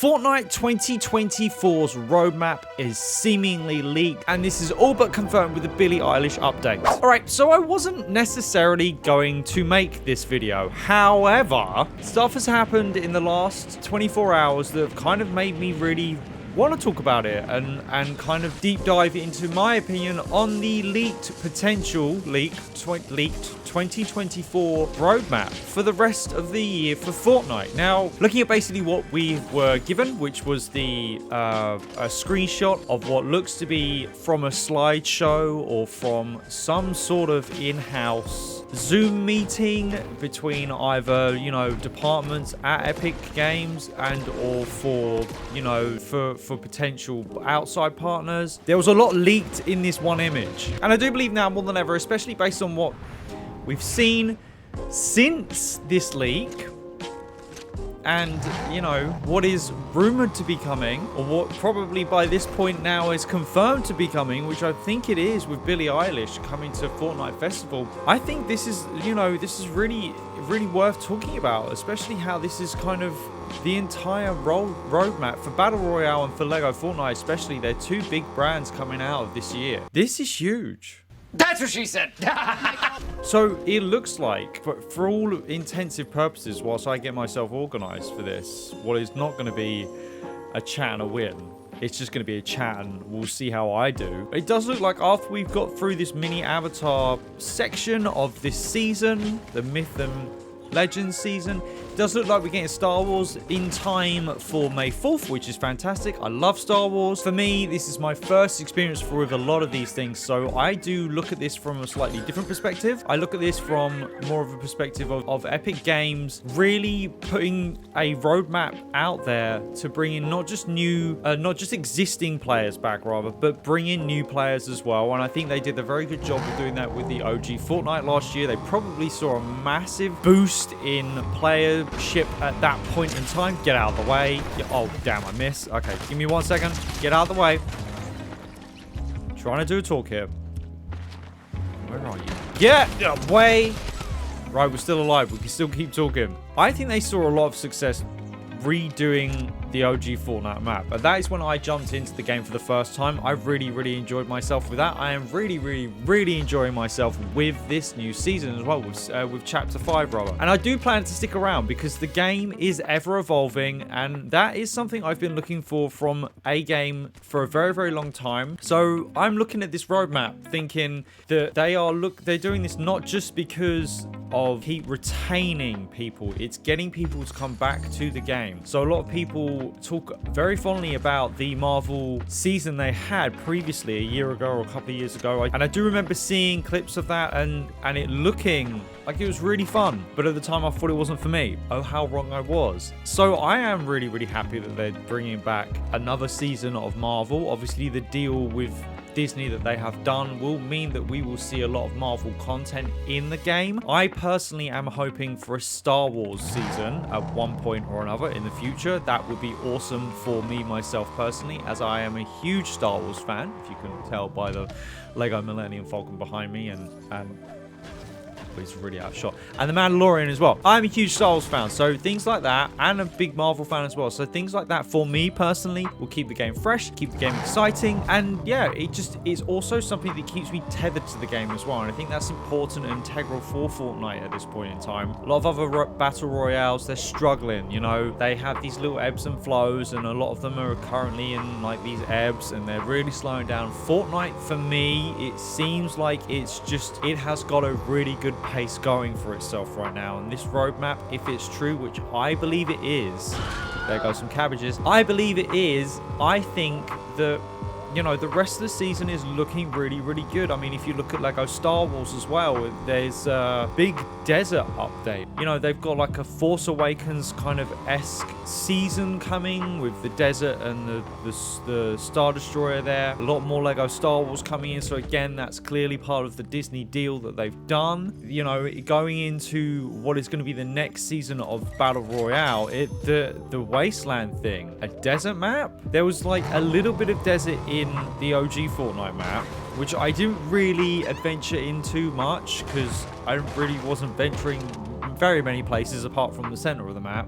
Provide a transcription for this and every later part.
Fortnite 2024's roadmap is seemingly leaked, and this is all but confirmed with the Billie Eilish update. Alright, so I wasn't necessarily going to make this video. However, stuff has happened in the last 24 hours that have kind of made me really want to talk about it and kind of deep dive into my opinion on the leaked 2024 roadmap for the rest of the year for Fortnite. Now, looking at basically what we were given, which was the a screenshot of what looks to be from a slideshow or from some sort of in-house Zoom meeting between either, you know, departments at Epic Games and or for, you know, for potential outside partners. There was a lot leaked in this one image. And I do believe now more than ever, especially based on what we've seen since this leak and, you know, what is rumored to be coming, or what probably by this point now is confirmed to be coming, which I think it is with Billie Eilish coming to Fortnite Festival. I think this is, you know, this is really worth talking about, especially how this is kind of the entire roadmap for Battle Royale and for LEGO Fortnite especially. They're two big brands coming out of this year. This is huge. That's what she said. So it looks like, for all intensive purposes, whilst I get myself organized for this, what is not going to be a chat and a win. It's just going to be a chat and we'll see how I do. It does look like after we've got through this mini avatar section of this season, the Myth and Legends season, it does look like we're getting Star Wars in time for May 4th, which is fantastic. I love Star Wars. For me, this is my first experience with a lot of these things, so I do look at this from a slightly different perspective. I look at this from more of a perspective of Epic Games really putting a roadmap out there to bring in not just existing players back rather, but bring in new players as well. And I think they did a very good job of doing that with the OG Fortnite last year. They probably saw a massive boost in playership at that point in time. Get out of the way. Oh, damn, I missed. Okay, give me 1 second. Get out of the way. Trying to do a talk here. Where are you? Get away. Right, we're still alive. We can still keep talking. I think they saw a lot of success redoing the OG Fortnite map, and that is when I jumped into the game for the first time. I really enjoyed myself with that. I am really enjoying myself with this new season as well, with chapter 5 rather. And I do plan to stick around because the game is ever evolving, and that is something I've been looking for from a game for a very long time. So I'm looking at this roadmap thinking that they're doing this not just because of keep retaining people, it's getting people to come back to the game. So a lot of people talk very fondly about the Marvel season they had previously a year ago or a couple of years ago, and I do remember seeing clips of that and it looking like it was really fun, but at the time I thought it wasn't for me. Oh, how wrong I was. So I am really happy that they're bringing back another season of Marvel. Obviously the deal with Disney that they have done will mean that we will see a lot of Marvel content in the game. I personally am hoping for a Star Wars season at one point or another in the future. That would be awesome for me myself personally, as I am a huge Star Wars fan, if you can tell by the Lego Millennium Falcon behind me, and he's really outshot, and the Mandalorian as well. I'm a huge Star Wars fan, so things like that, and a big Marvel fan as well, so things like that for me personally will keep the game fresh, keep the game exciting, and yeah, it just is also something that keeps me tethered to the game as well. And I think that's important and integral for Fortnite at this point in time. A lot of other battle royales, they're struggling, you know, they have these little ebbs and flows, and a lot of them are currently in like these ebbs, and they're really slowing down. Fortnite, for me, it seems like it has got a really good pace going for itself right now, and this roadmap, if it's true, which I believe it is, there goes some cabbages, I believe it is, I think that, you know, the rest of the season is looking really good. I mean, if you look at Lego Star Wars as well, there's a big desert update. You know, they've got like a Force Awakens kind of esque season coming with the desert and the Star Destroyer there. A lot more Lego Star Wars coming in. So again, that's clearly part of the Disney deal that they've done. You know, going into what is going to be the next season of Battle Royale, the Wasteland thing, a desert map. There was like a little bit of desert in the OG Fortnite map, which I didn't really adventure into much because I really wasn't venturing very many places apart from the center of the map.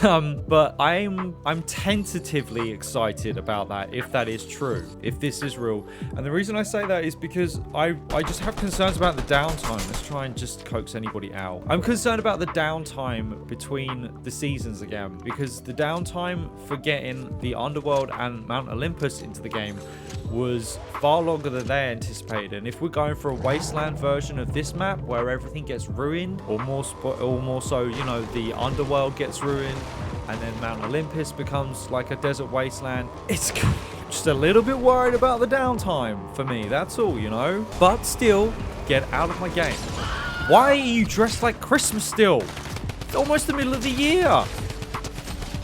But I'm tentatively excited about that, if that is true, if this is real. And the reason I say that is because I just have concerns about the downtime. Let's try and just coax anybody out. I'm concerned about the downtime between the seasons again, because the downtime for getting the Underworld and Mount Olympus into the game was far longer than they anticipated. And if we're going for a wasteland version of this map where everything gets ruined, or more so, you know, the Underworld gets ruined and then Mount Olympus becomes like a desert wasteland, it's just a little bit worried about the downtime for me, that's all, you know. But still, get out of my game. Why are you dressed like Christmas still? It's almost the middle of the year.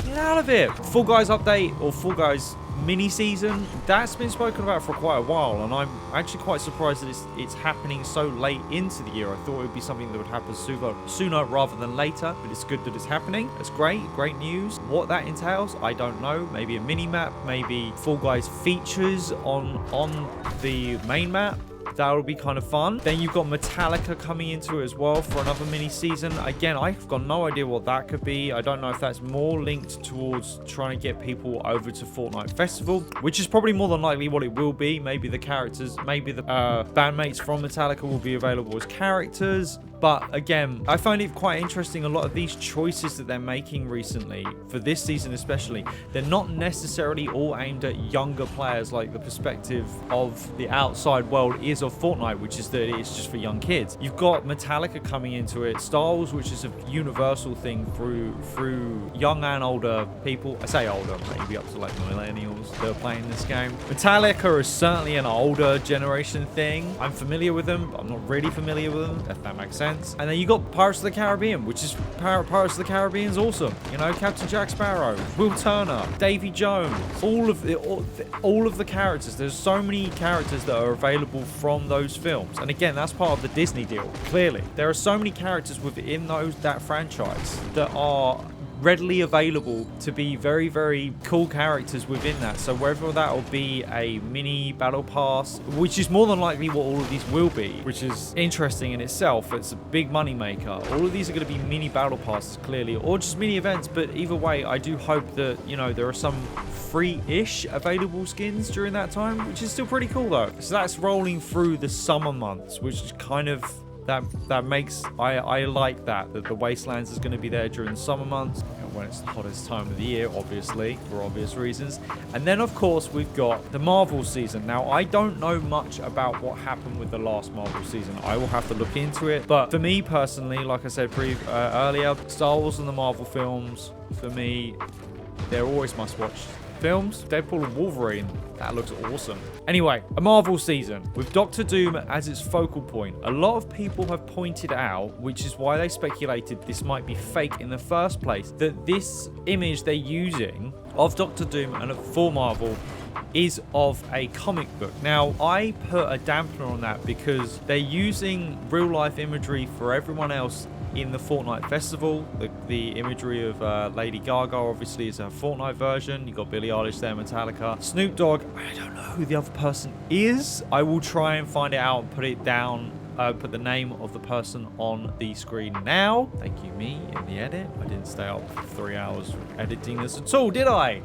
Get out of it. Fall Guys update, or Fall Guys mini season, that's been spoken about for quite a while, and I'm actually quite surprised that it's happening so late into the year. I thought it would be something that would happen sooner rather than later, but it's good that it's happening. It's great news. What that entails, I don't know. Maybe a mini map, maybe Fall Guys features on the main map. That would be kind of fun. Then you've got Metallica coming into it as well for another mini season. Again, I've got no idea what that could be. I don't know if that's more linked towards trying to get people over to Fortnite Festival, which is probably more than likely what it will be. Maybe the characters, maybe the bandmates from Metallica will be available as characters. But again, I find it quite interesting. A lot of these choices that they're making recently, for this season especially, they're not necessarily all aimed at younger players, like the perspective of the outside world is of Fortnite, which is that it's just for young kids. You've got Metallica coming into it, Star Wars, which is a universal thing through young and older people. I say older, maybe up to like millennials that are playing this game. Metallica is certainly an older generation thing. I'm familiar with them, but I'm not really familiar with them, if that makes sense. And then you got Pirates of the Caribbean, which is Pirates of the Caribbean's awesome. You know, Captain Jack Sparrow, Will Turner, Davy Jones, all of the characters. There's so many characters that are available from those films. And again, that's part of the Disney deal. Clearly, there are so many characters within that franchise that are readily available to be very, very cool characters within that. So whether that will be a mini battle pass, which is more than likely what all of these will be, which is interesting in itself. It's a big money maker. All of these are going to be mini battle passes, clearly, or just mini events. But either way, I do hope that, you know, there are some free-ish available skins during that time, which is still pretty cool though. So that's rolling through the summer months, which is kind of that makes I like that the Wastelands is going to be there during the summer months, when it's the hottest time of the year, obviously, for obvious reasons. And then of course we've got the Marvel season. Now I don't know much about what happened with the last Marvel season. I will have to look into it, but for me personally, like I said earlier, Star Wars and the Marvel films, for me, they're always must-watch films. Deadpool and Wolverine, that looks awesome. Anyway, a Marvel season with Doctor Doom as its focal point. A lot of people have pointed out, which is why they speculated this might be fake in the first place, that this image they're using of Doctor Doom and for Marvel is of a comic book. Now, I put a dampener on that because they're using real life imagery for everyone else in the Fortnite Festival. The imagery of Lady Gaga obviously is a Fortnite version. You got Billie Eilish there, Metallica, Snoop Dogg. I don't know who the other person is. I will try and find it out and put it down. Put the name of the person on the screen now. Thank you, me, in the edit. I didn't stay up for 3 hours editing this at all, did I?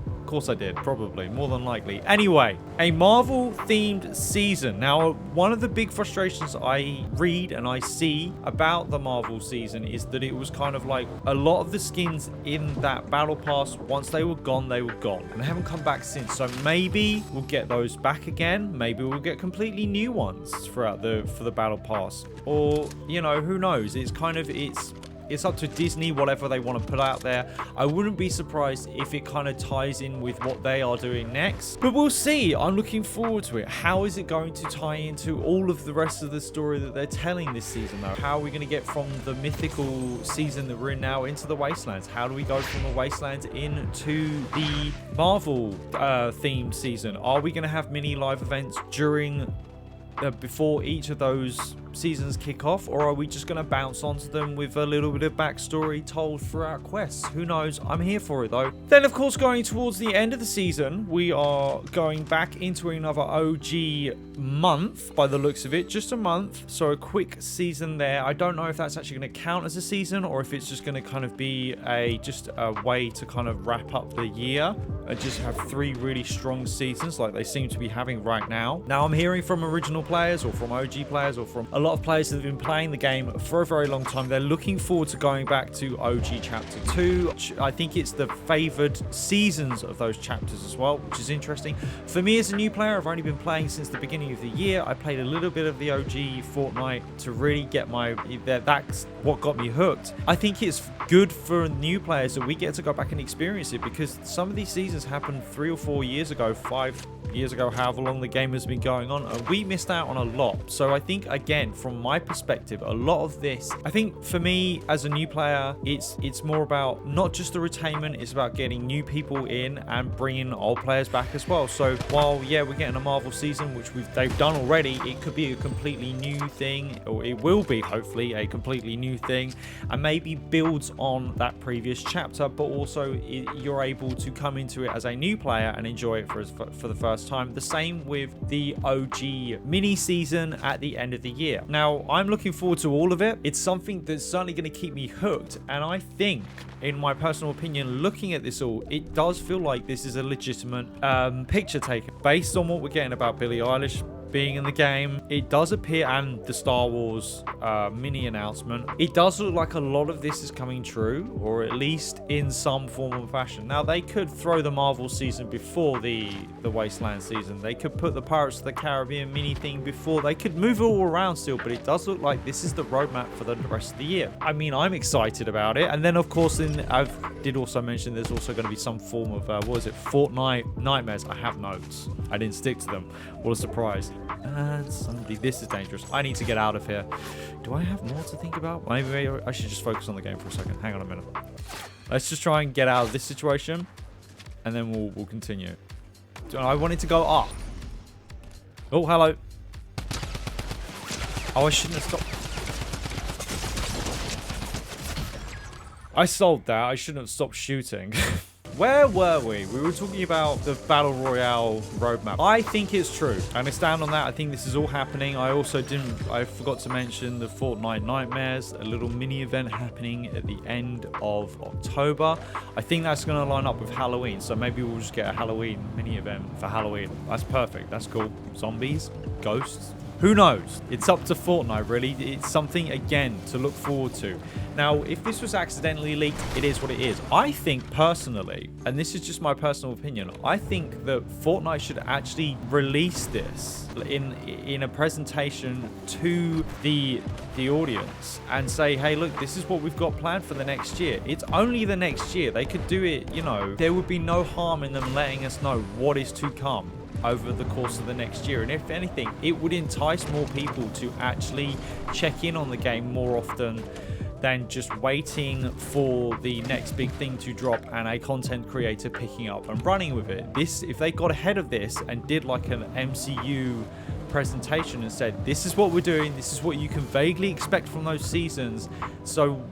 Of course I did, probably, more than likely. Anyway, a Marvel-themed season. Now, one of the big frustrations I read and I see about the Marvel season is that it was kind of like a lot of the skins in that Battle Pass, once they were gone, they were gone. And they haven't come back since. So maybe we'll get those back again. Maybe we'll get completely new ones for the Battle Pass. Or, you know, who knows? It's kind of, it's up to Disney, whatever they want to put out there. I wouldn't be surprised if it kind of ties in with what they are doing next. But we'll see. I'm looking forward to it. How is it going to tie into all of the rest of the story that they're telling this season, though? How are we going to get from the mythical season that we're in now into the Wastelands? How do we go from the Wastelands into the Marvel themed season? Are we going to have mini live events during before each of those seasons kick off, or are we just going to bounce onto them with a little bit of backstory told throughout quests? Who knows? I'm here for it though. Then, of course, going towards the end of the season, we are going back into another OG month by the looks of it. Just a month, so a quick season there. I don't know if that's actually going to count as a season or if it's just going to kind of be just a way to kind of wrap up the year and just have 3 really strong seasons like they seem to be having right now. Now, I'm hearing from original players or from OG players or from a lot of players that have been playing the game for a very long time. They're looking forward to going back to OG Chapter 2. I think it's the favored seasons of those chapters as well, which is interesting. For me as a new player, I've only been playing since the beginning of the year. I played a little bit of the OG Fortnite to really get that's what got me hooked. I think it's good for new players that we get to go back and experience it, because some of these seasons happened 3 or 4 years ago, 5 years ago, however long the game has been going on, and we missed out on a lot. So I think, again, from my perspective, a lot of this, I think for me as a new player, it's more about not just the retainment, it's about getting new people in and bringing old players back as well. So while, yeah, we're getting a Marvel season, which they've done already, it could be a completely new thing, or it will be, hopefully, a completely new thing, and maybe builds on that previous chapter, but also you're able to come into it as a new player and enjoy it for the first time. The same with the OG mini season at the end of the year. Now, I'm looking forward to all of it. It's something that's certainly going to keep me hooked, and I think, in my personal opinion, looking at this all, it does feel like this is a legitimate picture taken based on what we're getting about Billie Eilish being in the game. It does appear, and the Star Wars mini announcement, it does look like a lot of this is coming true, or at least in some form or fashion. Now, they could throw the Marvel season before the Wasteland season. They could put the Pirates of the Caribbean mini thing before. They could move it all around still, but it does look like this is the roadmap for the rest of the year. I mean, I'm excited about it. And then, of course, I did also mention there's also going to be some form of, Fortnite Nightmares. I have notes. I didn't stick to them. What a surprise. And this is dangerous. I need to get out of here. Do I have more to think about? Maybe I should just focus on the game for a second. Hang on a minute. Let's just try and get out of this situation, and then we'll continue. I wanted to go up. Oh, hello. Oh, I shouldn't have stopped. I sold that. I shouldn't have stopped shooting. Where were we? We were talking about the Battle Royale roadmap. I think it's true. And I stand on that. I think this is all happening. I forgot to mention the Fortnite Nightmares, a little mini event happening at the end of October. I think that's going to line up with Halloween. So maybe we'll just get a Halloween mini event for Halloween. That's perfect. That's cool. Zombies, ghosts. Who knows? It's up to Fortnite, really. It's something, again, to look forward to. Now, if this was accidentally leaked, it is what it is. I think, personally, and this is just my personal opinion, I think that Fortnite should actually release this in a presentation to the audience and say, hey, look, this is what we've got planned for the next year. It's only the next year. They could do it, there would be no harm in them letting us know what is to come over the course of the next year. And if anything, it would entice more people to actually check in on the game more often than just waiting for the next big thing to drop and a content creator picking up and running with it. If they got ahead of this and did like an MCU presentation and said, this is what we're doing, this is what you can vaguely expect from those seasons, so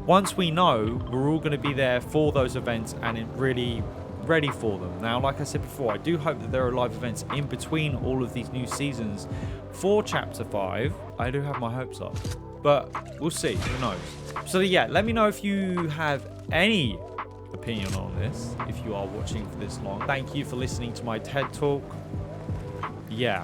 once we know, we're all going to be there for those events and it really ready for them. Now, like I said before, I do hope that there are live events in between all of these new seasons for Chapter 5. I do have my hopes up, but we'll see. Who knows? So yeah, let me know if you have any opinion on this, if you are watching for this long. Thank you for listening to my TED Talk. Yeah,